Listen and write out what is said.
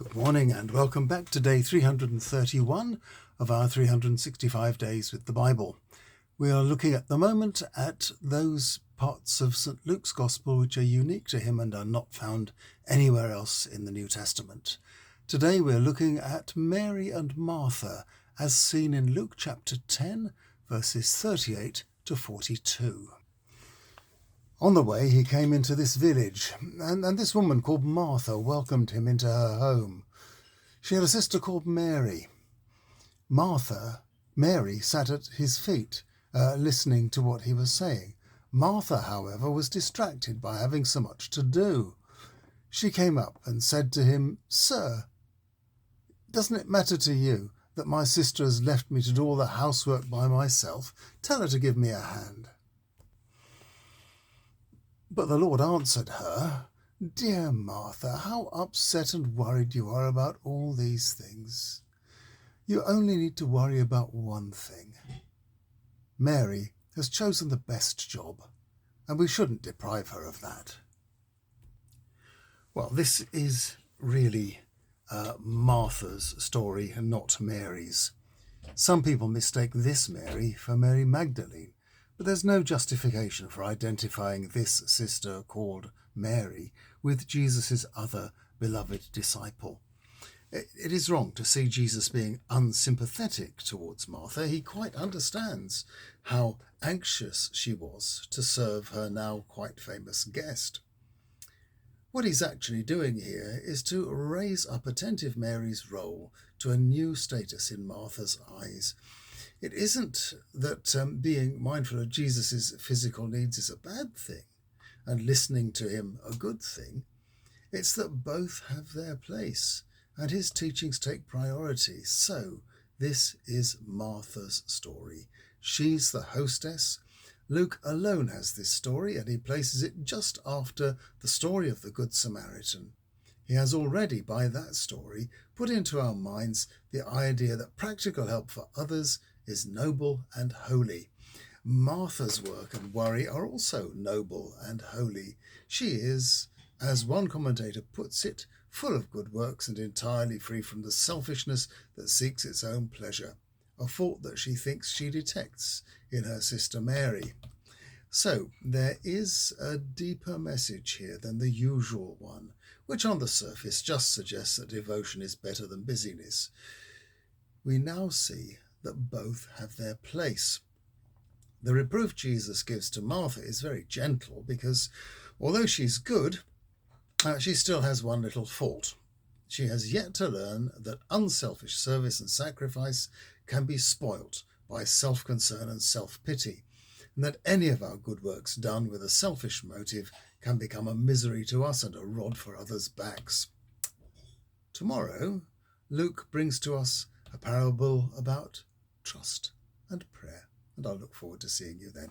Good morning and welcome back to day 331 of our 365 days with the Bible. We are looking at the moment at those parts of St. Luke's Gospel which are unique to him and are not found anywhere else in the New Testament. Today we're looking at Mary and Martha as seen in Luke chapter 10 verses 38 to 42. On the way, he came into this village, and this woman called Martha welcomed him into her home. She had a sister called Mary. Mary sat at his feet, listening to what he was saying. Martha, however, was distracted by having so much to do. She came up and said to him, "Sir, doesn't it matter to you that my sister has left me to do all the housework by myself? Tell her to give me a hand." But the Lord answered her, "Dear Martha, how upset and worried you are about all these things. You only need to worry about one thing. Mary has chosen the best job, and we shouldn't deprive her of that." Well, this is really Martha's story and not Mary's. Some people mistake this Mary for Mary Magdalene, but there's no justification for identifying this sister called Mary with Jesus' other beloved disciple. It is wrong to see Jesus being unsympathetic towards Martha. He quite understands how anxious she was to serve her now quite famous guest. What he's actually doing here is to raise up attentive Mary's role to a new status in Martha's eyes. It isn't that being mindful of Jesus' physical needs is a bad thing and listening to him a good thing. It's that both have their place and his teachings take priority. So this is Martha's story. She's the hostess. Luke alone has this story, and he places it just after the story of the Good Samaritan. He has already, by that story, put into our minds the idea that practical help for others is noble and holy. Martha's work and worry are also noble and holy. She is, as one commentator puts it, full of good works and entirely free from the selfishness that seeks its own pleasure, a fault that she thinks she detects in her sister Mary. So there is a deeper message here than the usual one, which on the surface just suggests that devotion is better than busyness. We now see that both have their place. The reproof Jesus gives to Martha is very gentle because although she's good, she still has one little fault. She has yet to learn that unselfish service and sacrifice can be spoilt by self-concern and self-pity, and that any of our good works done with a selfish motive can become a misery to us and a rod for others' backs. Tomorrow, Luke brings to us a parable about trust and prayer, and I look forward to seeing you then.